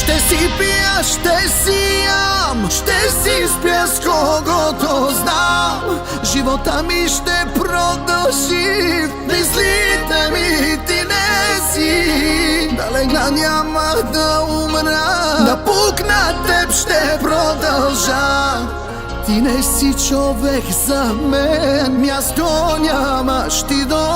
Ще си пия, ще си ям, ще си спя с когото знам. Живота ми ще продължи, мислите ми ти не си. Да легна, няма да умра, напук на теб ще продължа. Ти не си човек за мен, място нямаш ти до